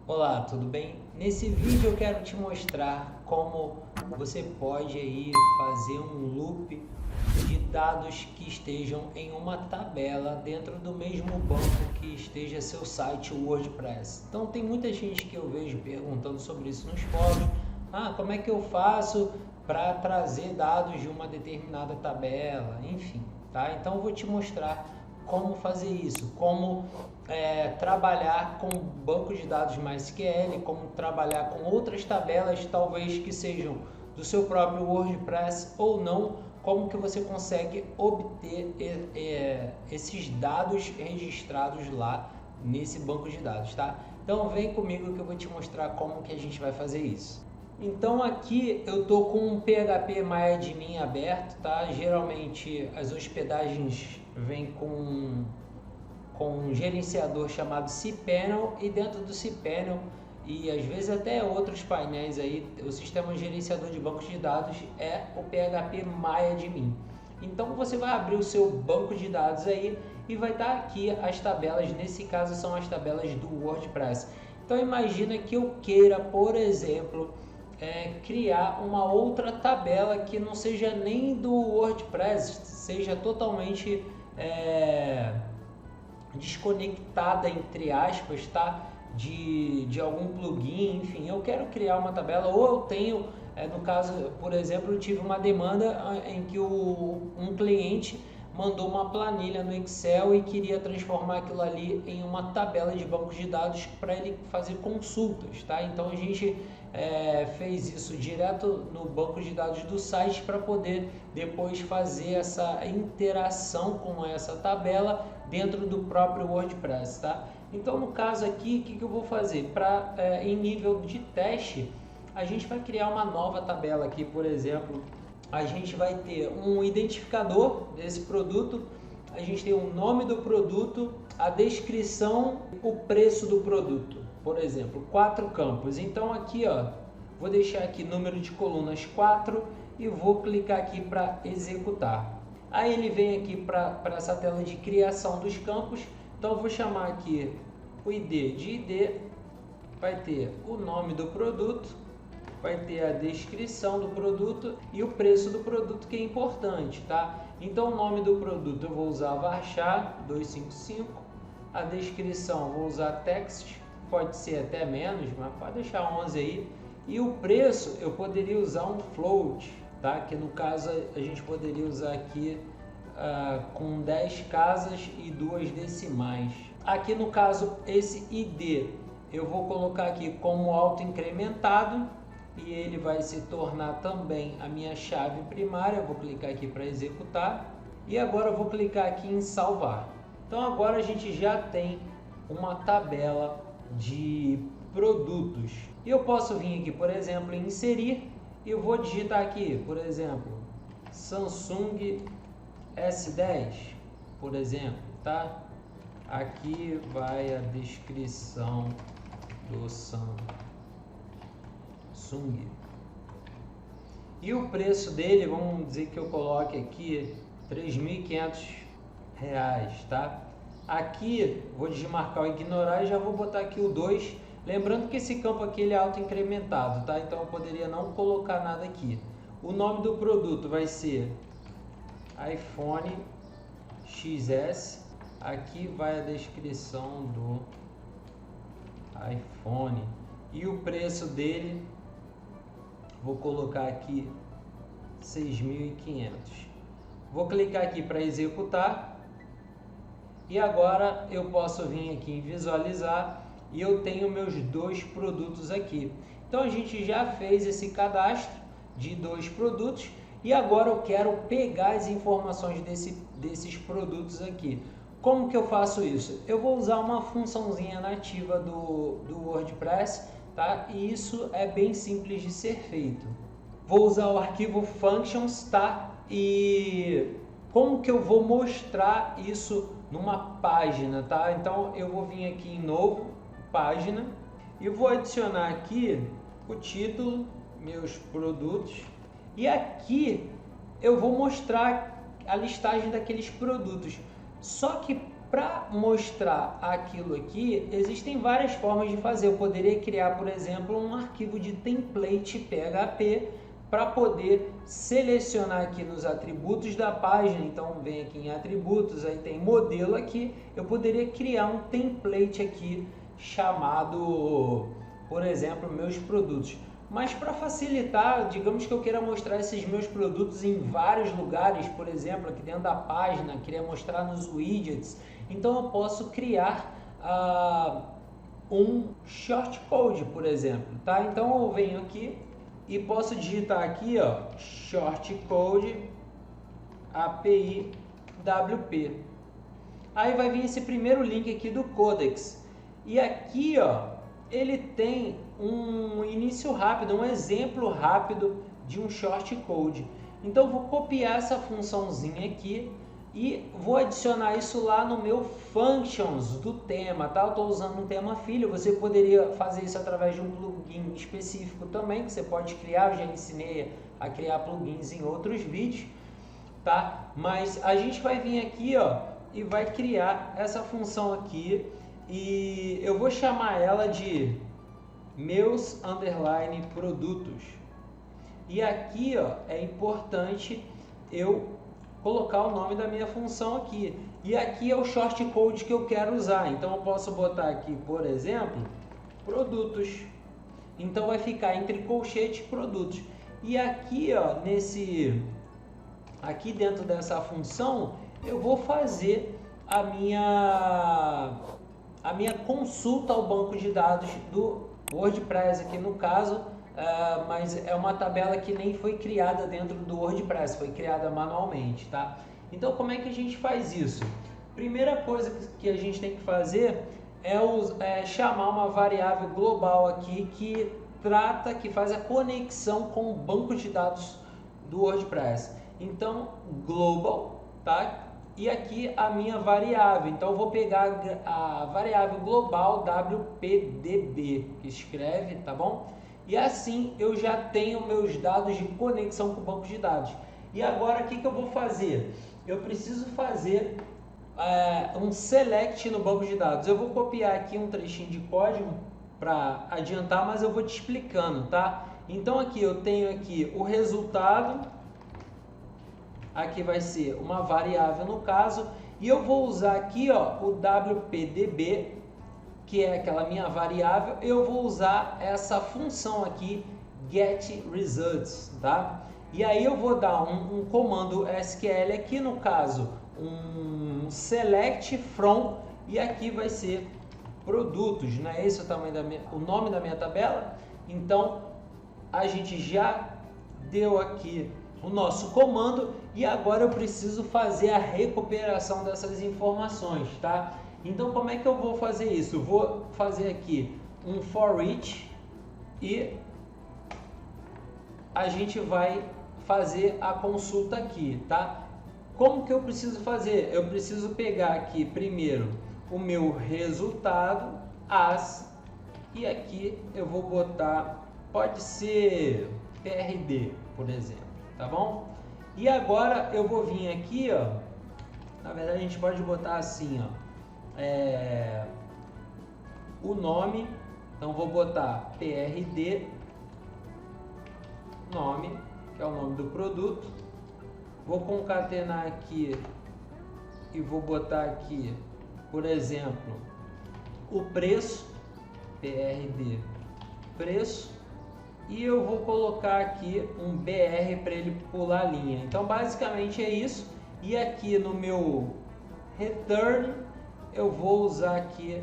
Olá, tudo bem? Nesse vídeo eu quero te mostrar como você pode aí fazer um loop de dados que estejam em uma tabela dentro do mesmo banco que esteja seu site WordPress. Então tem muita gente que eu vejo perguntando sobre isso nos fóruns. Como é que eu faço para trazer dados de uma determinada tabela? Enfim, tá? Então eu vou te mostrar como fazer isso, como trabalhar com banco de dados MySQL, como trabalhar com outras tabelas, talvez que sejam do seu próprio WordPress ou não, como que você consegue obter esses dados registrados lá nesse banco de dados, tá? Então vem comigo que eu vou te mostrar como que a gente vai fazer isso. Então aqui eu tô com um PHP MyAdmin aberto, tá? Geralmente as hospedagens vêm com um gerenciador chamado cPanel, e dentro do cPanel e às vezes até outros painéis aí, o sistema gerenciador de bancos de dados é o PHP MyAdmin. Então você vai abrir o seu banco de dados aí e vai estar aqui as tabelas, nesse caso são as tabelas do WordPress. Então imagina que eu queira, por exemplo, criar uma outra tabela que não seja nem do WordPress, seja totalmente desconectada, entre aspas, tá? De algum plugin, enfim, eu quero criar uma tabela, ou eu tenho, no caso, por exemplo, eu tive uma demanda em que um cliente mandou uma planilha no Excel e queria transformar aquilo ali em uma tabela de bancos de dados para ele fazer consultas, tá? Então a gente fez isso direto no banco de dados do site para poder depois fazer essa interação com essa tabela dentro do próprio WordPress, tá? Então no caso aqui, o que eu vou fazer? Em nível de teste, a gente vai criar uma nova tabela aqui, por exemplo. A gente vai ter um identificador desse produto, a gente tem o nome do produto, a descrição, o preço do produto, por exemplo, 4 campos. Então aqui, ó, vou deixar aqui número de colunas 4 e vou clicar aqui para executar. Aí ele vem aqui para essa tela de criação dos campos. Então eu vou chamar aqui o ID de ID, vai ter o nome do produto, vai ter a descrição do produto e o preço do produto, que é importante, tá? Então o nome do produto eu vou usar varchar 255, a descrição eu vou usar text, pode ser até menos, mas pode deixar 11 aí, e o preço eu poderia usar um float, tá? Que no caso a gente poderia usar aqui com 10 casas e 2 decimais. Aqui no caso esse ID eu vou colocar aqui como auto-incrementado, e ele vai se tornar também a minha chave primária. Eu vou clicar aqui para executar e agora eu vou clicar aqui em salvar. Então agora a gente já tem uma tabela de produtos e eu posso vir aqui, por exemplo, em inserir, e eu vou digitar aqui, por exemplo, Samsung S10, por exemplo, tá? Aqui vai a descrição do Samsung. E o preço dele, vamos dizer que eu coloque aqui R$3.500, tá? Aqui vou desmarcar o ignorar e já vou botar aqui o 2. Lembrando que esse campo aqui ele é auto-incrementado, tá? Então eu poderia não colocar nada aqui. O nome do produto vai ser iPhone XS. Aqui vai a descrição do iPhone. E o preço dele, vou colocar aqui 6.500. Vou clicar aqui para executar. E agora eu posso vir aqui em visualizar e eu tenho meus 2 produtos aqui. Então a gente já fez esse cadastro de 2 produtos e agora eu quero pegar as informações desses produtos aqui. Como que eu faço isso? Eu vou usar uma funçãozinha nativa do WordPress, tá? E isso é bem simples de ser feito. Vou usar o arquivo functions, tá? E como que eu vou mostrar isso numa página, tá? Então eu vou vir aqui em novo, página, e vou adicionar aqui o título, meus produtos, e aqui eu vou mostrar a listagem daqueles produtos. Só que Para mostrar aquilo aqui, existem várias formas de fazer. Eu poderia criar, por exemplo, um arquivo de template PHP para poder selecionar aqui nos atributos da página. Então, vem aqui em atributos, aí tem modelo aqui. Eu poderia criar um template aqui chamado, por exemplo, meus produtos. Mas para facilitar, digamos que eu queira mostrar esses meus produtos em vários lugares, por exemplo, aqui dentro da página, queria mostrar nos widgets, então eu posso criar um shortcode, por exemplo, tá? Então eu venho aqui e posso digitar aqui, ó, shortcode API WP. Aí vai vir esse primeiro link aqui do Codex. E aqui, ó, ele tem um início rápido, um exemplo rápido de um shortcode. Então eu vou copiar essa funçãozinha aqui e vou adicionar isso lá no meu functions do tema, tá? Eu estou usando um tema filho, você poderia fazer isso através de um plugin específico também, que você pode criar. Eu já ensinei a criar plugins em outros vídeos, tá? Mas a gente vai vir aqui, ó, e vai criar essa função aqui, e eu vou chamar ela de meus underline produtos. E aqui, ó, é importante eu colocar o nome da minha função aqui. E aqui é o shortcode que eu quero usar. Então eu posso botar aqui, por exemplo, produtos. Então vai ficar entre colchete produtos. E aqui, ó, aqui dentro dessa função, eu vou fazer a minha consulta ao banco de dados do WordPress aqui no caso, mas é uma tabela que nem foi criada dentro do WordPress, foi criada manualmente, tá? Então como é que a gente faz isso? Primeira coisa que a gente tem que fazer é chamar uma variável global aqui que faz a conexão com o banco de dados do WordPress. Então global, tá? E aqui a minha variável, então eu vou pegar a variável global WPDB, que escreve, tá bom? E assim eu já tenho meus dados de conexão com o banco de dados. E agora o que eu vou fazer? Eu preciso fazer um select no banco de dados. Eu vou copiar aqui um trechinho de código para adiantar, mas eu vou te explicando, tá? Então aqui eu tenho aqui o resultado. Aqui vai ser uma variável no caso, e eu vou usar aqui, ó, o WPDB, que é aquela minha variável. Eu vou usar essa função aqui, getResults, tá? E aí eu vou dar um comando SQL aqui, no caso, um select from, e aqui vai ser produtos, né? Esse é o tamanho o nome da minha tabela. Então a gente já deu aqui o nosso comando e agora eu preciso fazer a recuperação dessas informações, tá? Então como é que eu vou fazer isso? Eu vou fazer aqui um for each e a gente vai fazer a consulta aqui, tá? Como que eu preciso fazer? Eu preciso pegar aqui primeiro o meu resultado e aqui eu vou botar, pode ser PRD, por exemplo. Tá bom? E agora eu vou vir aqui, ó. Na verdade a gente pode botar assim, ó. O nome. Então vou botar PRD nome, que é o nome do produto. Vou concatenar aqui e vou botar aqui, por exemplo, o preço, PRD preço. E eu vou colocar aqui um BR para ele pular a linha. Então basicamente é isso. E aqui no meu return eu vou usar aqui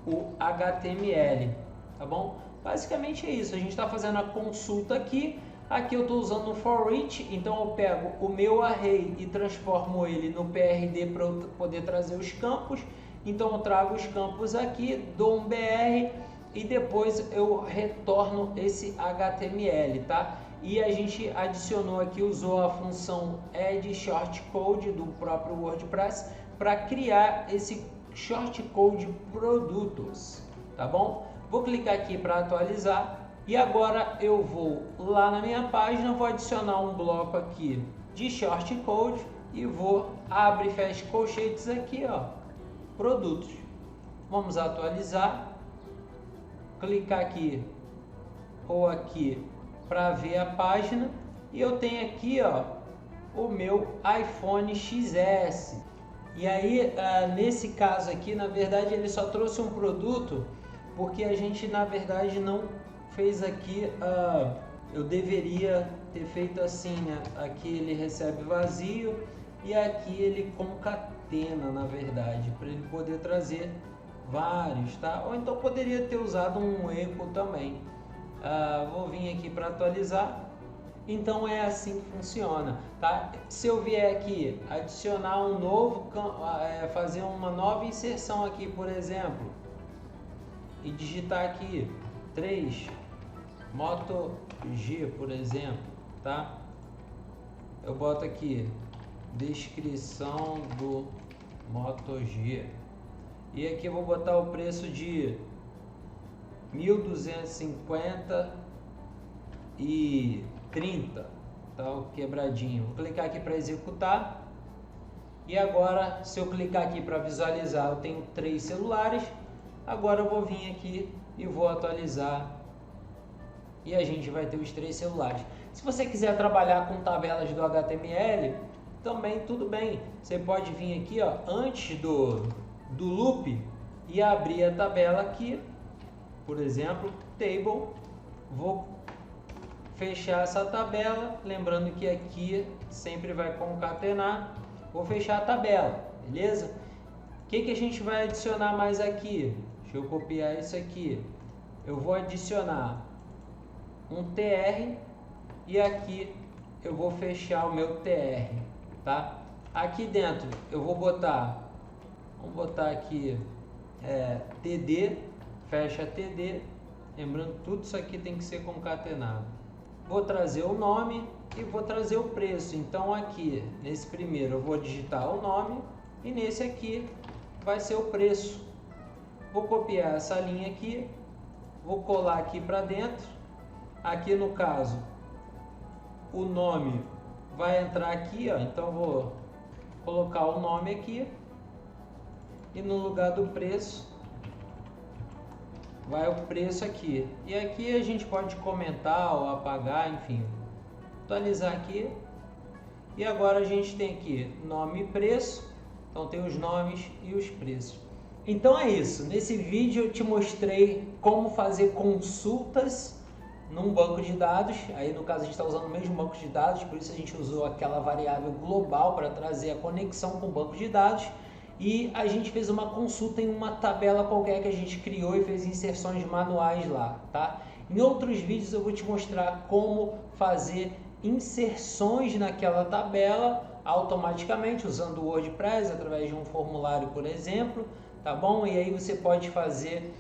o HTML, tá bom? Basicamente é isso. A gente está fazendo a consulta aqui. Aqui eu estou usando o for each, então eu pego o meu array e transformo ele no PRD para eu poder trazer os campos. Então eu trago os campos aqui, dou um BR e depois eu retorno esse HTML, tá? E a gente adicionou aqui, usou a função add shortcode do próprio WordPress para criar esse shortcode produtos, tá bom? Vou clicar aqui para atualizar e agora eu vou lá na minha página, vou adicionar um bloco aqui de shortcode, e vou abre e fecha colchetes aqui, ó, produtos. Vamos atualizar, clicar aqui ou aqui para ver a página, e eu tenho aqui, ó, o meu iPhone XS. E aí, nesse caso aqui, na verdade, ele só trouxe um produto porque a gente, na verdade, não fez aqui, eu deveria ter feito assim, né? Aqui ele recebe vazio e aqui ele concatena, na verdade, para ele poder trazer vários, tá? Ou então poderia ter usado um eco também. Vou vir aqui para atualizar. Então é assim que funciona, tá? Se eu vier aqui adicionar um novo, fazer uma nova inserção aqui, por exemplo, e digitar aqui 3 Moto G, por exemplo, tá? Eu boto aqui descrição do Moto G e aqui eu vou botar o preço de 1.250 e 30, tá? O quebradinho. Vou clicar aqui para executar. E agora, se eu clicar aqui para visualizar, eu tenho 3 celulares. Agora eu vou vir aqui e vou atualizar. E a gente vai ter os 3 celulares. Se você quiser trabalhar com tabelas do HTML, também tudo bem. Você pode vir aqui, ó, antes do loop e abrir a tabela aqui. Por exemplo, table. Vou fechar essa tabela, lembrando que aqui sempre vai concatenar. Vou fechar a tabela, beleza? O que a gente vai adicionar mais aqui? Deixa eu copiar isso aqui. Eu vou adicionar um TR e aqui eu vou fechar o meu TR, tá? Aqui dentro eu vou botar, vamos botar aqui TD, fecha TD, lembrando tudo isso aqui tem que ser concatenado. Vou trazer o nome e vou trazer o preço. Então aqui, nesse primeiro eu vou digitar o nome e nesse aqui vai ser o preço. Vou copiar essa linha aqui, vou colar aqui para dentro. Aqui no caso, o nome vai entrar aqui, ó. Então vou colocar o nome aqui e no lugar do preço vai o preço aqui. E aqui a gente pode comentar ou apagar, enfim. Atualizar aqui. E agora a gente tem aqui nome e preço. Então tem os nomes e os preços. Então é isso. Nesse vídeo eu te mostrei como fazer consultas num banco de dados. Aí no caso a gente está usando o mesmo banco de dados, por isso a gente usou aquela variável global para trazer a conexão com o banco de dados. E a gente fez uma consulta em uma tabela qualquer que a gente criou e fez inserções manuais lá, tá? Em outros vídeos eu vou te mostrar como fazer inserções naquela tabela automaticamente, usando o WordPress, através de um formulário, por exemplo, tá bom? E aí você pode fazer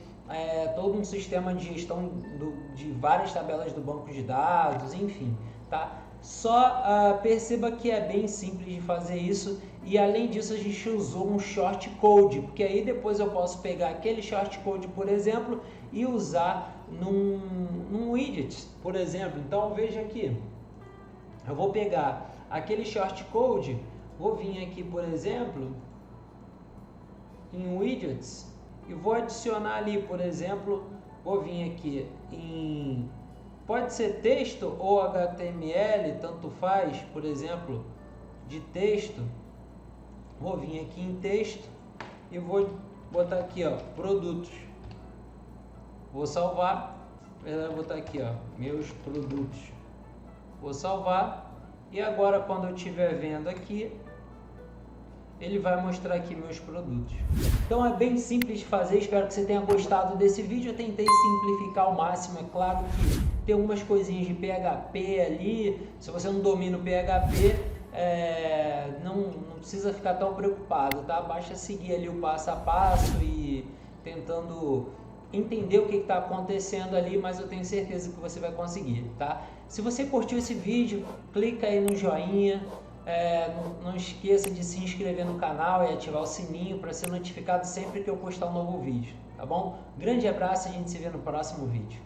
todo um sistema de gestão de várias tabelas do banco de dados, enfim, tá? Só perceba que é bem simples de fazer isso, e além disso a gente usou um shortcode, porque aí depois eu posso pegar aquele shortcode, por exemplo, e usar num widget, por exemplo. Então veja aqui, eu vou pegar aquele shortcode, vou vir aqui, por exemplo, em widgets e vou adicionar ali, por exemplo, vou vir aqui em, pode ser texto ou HTML, tanto faz, por exemplo, de texto. Vou vir aqui em texto e vou botar aqui, ó, produtos. Vou salvar, vou botar aqui, ó, meus produtos. Vou salvar e agora quando eu estiver vendo aqui, ele vai mostrar aqui meus produtos. Então é bem simples de fazer, espero que você tenha gostado desse vídeo. Eu tentei simplificar ao máximo, é claro que tem algumas coisinhas de PHP ali, se você não domina o PHP, não precisa ficar tão preocupado, tá? Basta seguir ali o passo a passo e tentando entender o que está acontecendo ali, mas eu tenho certeza que você vai conseguir, tá? Se você curtiu esse vídeo, clica aí no joinha, não esqueça de se inscrever no canal e ativar o sininho para ser notificado sempre que eu postar um novo vídeo, tá bom? Grande abraço e a gente se vê no próximo vídeo.